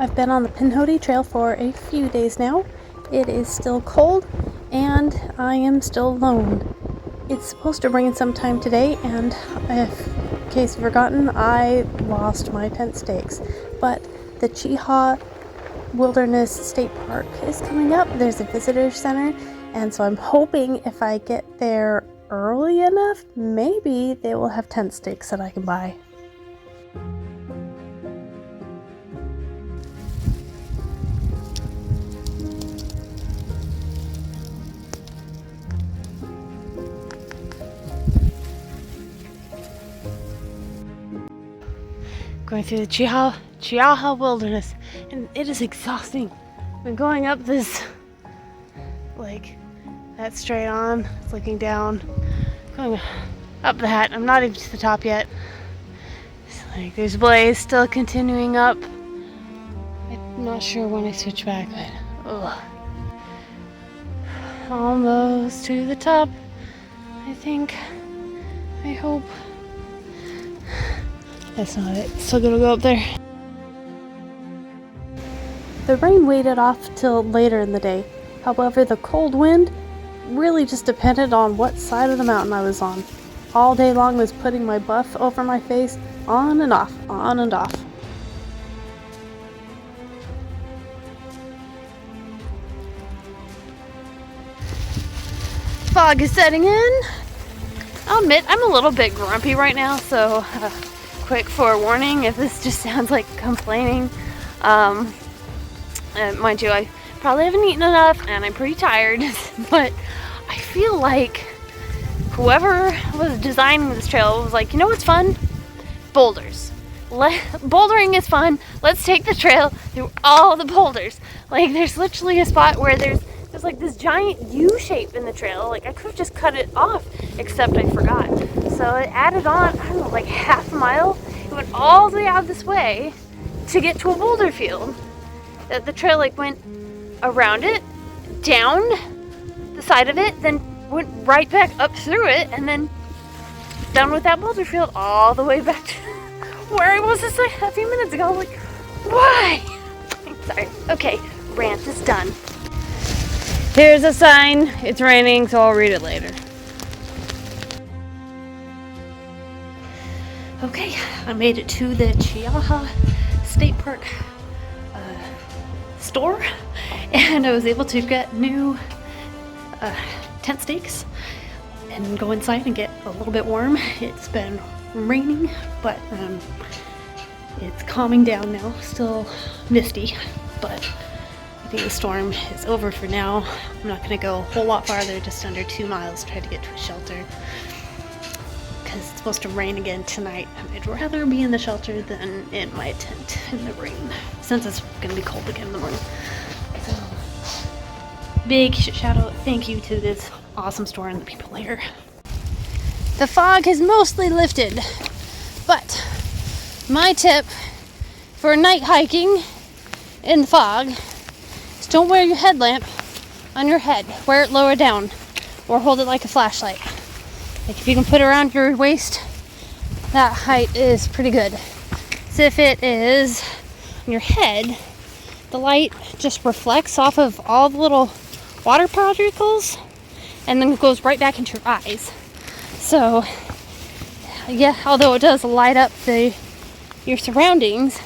I've been on the Pinhoti trail for a few days now. It is still cold and I am still alone. It's supposed to rain sometime today, and in case you've forgotten, I lost my tent stakes. But the Cheaha Wilderness State Park is coming up. There's a visitor center, and so I'm hoping if I get there early enough, maybe they will have tent stakes that I can buy. Going through the Cheaha Wilderness, and it is exhausting. I've been going up this, that straight on, looking down, going up that. I'm not even to the top yet. It's there's blaze still continuing up. I'm not sure when I switch back, but almost to the top, I think. I hope. That's not it. Still gonna go up there. The rain waited off till later in the day. However, the cold wind really just depended on what side of the mountain I was on. All day long was putting my buff over my face, on and off, on and off. Fog is setting in. I'll admit I'm a little bit grumpy right now, so quick forewarning if this just sounds like complaining. Mind you, I probably haven't eaten enough and I'm pretty tired, but I feel like whoever was designing this trail was like, you know what's fun? Boulders. Bouldering is fun. Let's take the trail through all the boulders. There's literally a spot where there's like this giant U shape in the trail. I could have just cut it off, except I forgot. So it added on, I don't know, like half a mile. It went all the way out this way to get to a boulder field. The trail went around it, down the side of it, then went right back up through it, and then done with that boulder field all the way back to where I was just a few minutes ago. Why? Sorry. Okay, rant is done. Here's a sign. It's raining, so I'll read it later. Okay, I made it to the Cheaha State Park store, and I was able to get new tent stakes and go inside and get a little bit warm. It's been raining, but it's calming down now. Still misty, but I think the storm is over for now. I'm not going to go a whole lot farther, just under 2 miles, try to get to a shelter, because it's supposed to rain again tonight. I'd rather be in the shelter than in my tent in the rain, since it's going to be cold again in the morning. So, big shout out, thank you to this awesome store and the people here. The fog has mostly lifted, but my tip for night hiking in the fog is don't wear your headlamp on your head. Wear it lower down, or hold it like a flashlight. If you can put it around your waist, that height is pretty good. So if it is on your head, the light just reflects off of all the little water particles and then goes right back into your eyes. So yeah, although it does light up your surroundings,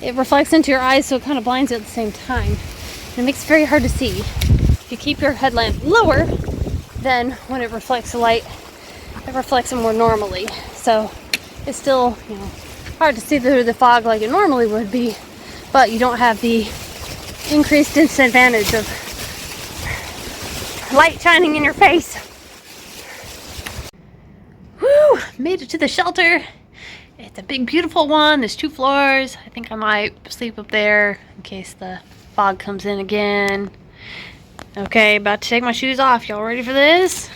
it reflects into your eyes, so it kind of blinds you at the same time. And it makes it very hard to see. If you keep your headlamp lower, then when it reflects the light, it reflects it more normally. So it's still, hard to see through the fog like it normally would be, but you don't have the increased disadvantage of light shining in your face. Woo! Made it to the shelter. It's a big, beautiful one. There's 2 floors. I think I might sleep up there in case the fog comes in again. Okay, about to take my shoes off. Y'all ready for this?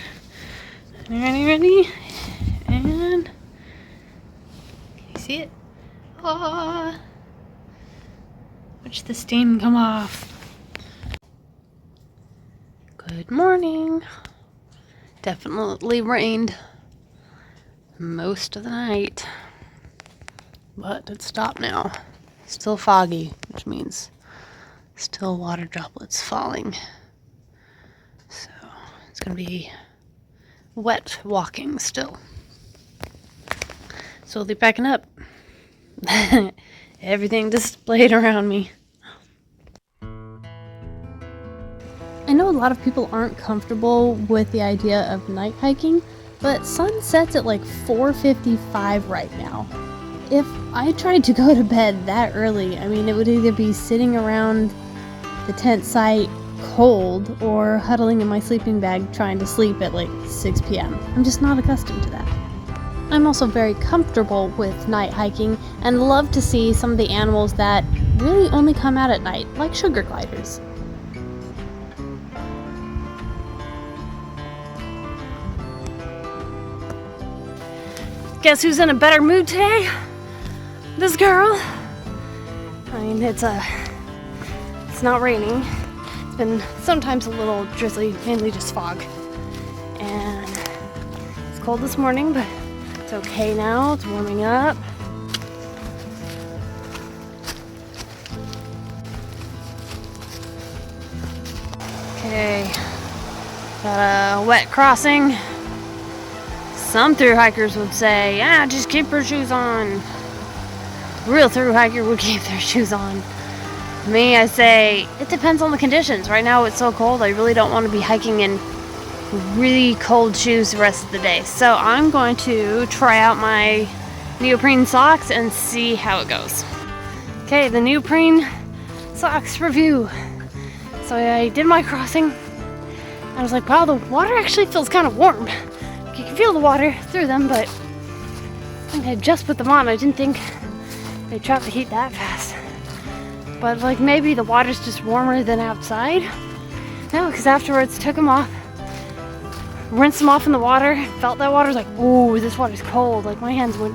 Ready? And can you see it? Watch the steam come off. Good morning. Definitely rained most of the night, but it stopped now. Still foggy, which means still water droplets falling. So it's gonna be wet walking still. Slowly packing up. Everything displayed around me. I know a lot of people aren't comfortable with the idea of night hiking, but sun sets at like 4:55 right now. If I tried to go to bed that early, I mean, it would either be sitting around the tent site cold or huddling in my sleeping bag trying to sleep at like 6 p.m. I'm just not accustomed to that. I'm also very comfortable with night hiking and love to see some of the animals that really only come out at night, like sugar gliders. Guess who's in a better mood today? This girl. I mean, it's not raining. It's been sometimes a little drizzly, mainly just fog. And it's cold this morning, but it's okay now. It's warming up. Okay, got a wet crossing. Some thru hikers would say, yeah, just keep your shoes on. Real thru hiker would keep their shoes on. Me, I say, it depends on the conditions. Right now it's so cold, I really don't want to be hiking in really cold shoes the rest of the day. So I'm going to try out my neoprene socks and see how it goes. Okay, the neoprene socks review. So I did my crossing. I was like, wow, the water actually feels kind of warm. You can feel the water through them, but I think I just put them on. I didn't think they trap the heat that fast. But like maybe the water's just warmer than outside. No, because afterwards took them off, rinsed them off in the water, felt that water's like, ooh, this water's cold. Like my hands were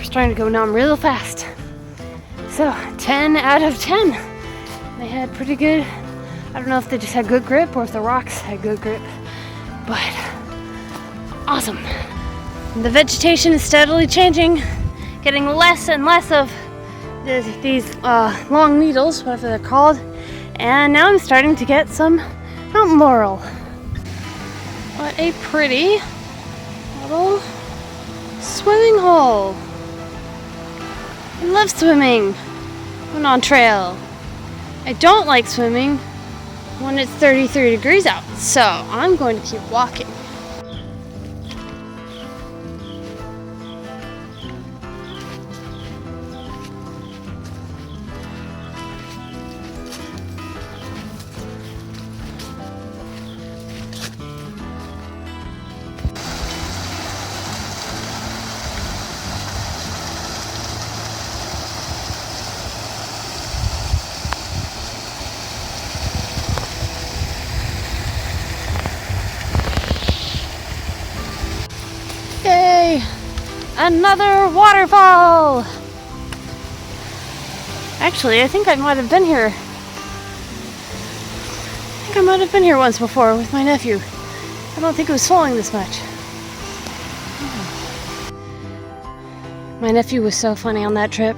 starting to go numb real fast. So 10 out of 10. They had pretty good, I don't know if they just had good grip or if the rocks had good grip, but awesome. The vegetation is steadily changing, getting less and less of these long needles, whatever they're called, and now I'm starting to get some mountain laurel. What a pretty little swimming hole. I love swimming when on trail. I don't like swimming when it's 33 degrees out, so I'm going to keep walking. Yay! Another waterfall! Actually, I think I might have been here. Once before with my nephew. I don't think it was falling this much. My nephew was so funny on that trip.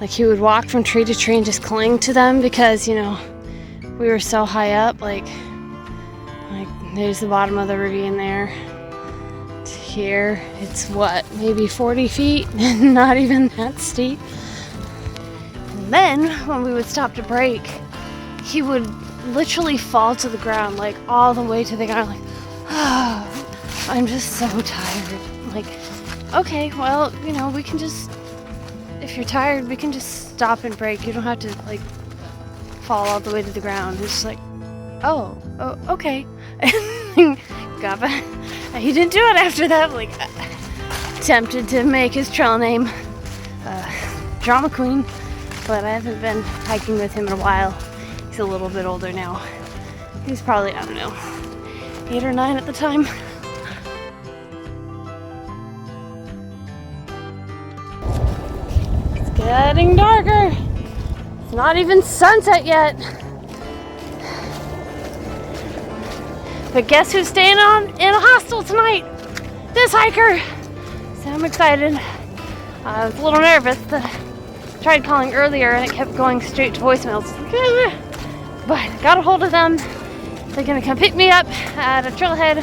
Like he would walk from tree to tree and just cling to them because, you know, we were so high up. Like there's the bottom of the ravine there. Here it's what, maybe 40 feet, not even that steep. And then when we would stop to break, he would literally fall to the ground, like all the way to the ground, like, oh, I'm just so tired. Like, okay, well, you know, we can just, if you're tired, we can just stop and break. You don't have to like fall all the way to the ground. It's just like, oh, okay. Got back. He didn't do it after that. Like, tempted to make his trail name Drama Queen, but I haven't been hiking with him in a while. He's a little bit older now. He's probably, I don't know, 8 or 9 at the time. It's getting darker. It's not even sunset yet. But guess who's staying in a hostel tonight? This hiker. So I'm excited. I was a little nervous. The tried calling earlier and it kept going straight to voicemails. But I got a hold of them. They're gonna come pick me up at a trailhead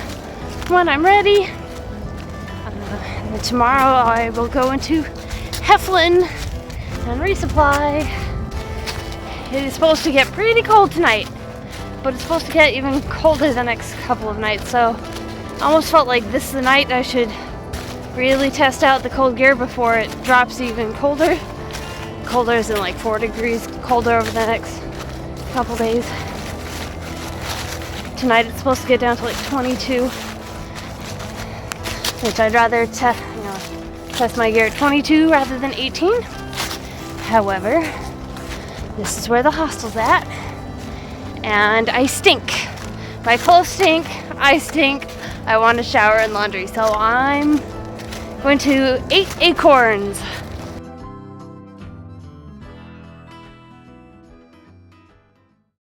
when I'm ready. And then tomorrow I will go into Heflin and resupply. It is supposed to get pretty cold tonight, but it's supposed to get even colder the next couple of nights. So I almost felt like this is the night I should really test out the cold gear before it drops even colder. Colder is in like 4 degrees colder over the next couple days. Tonight it's supposed to get down to like 22, which I'd rather test my gear at 22 rather than 18. However, this is where the hostel's at, and I stink. My clothes stink, I stink, I want to shower and laundry, so I'm going to 8 acorns.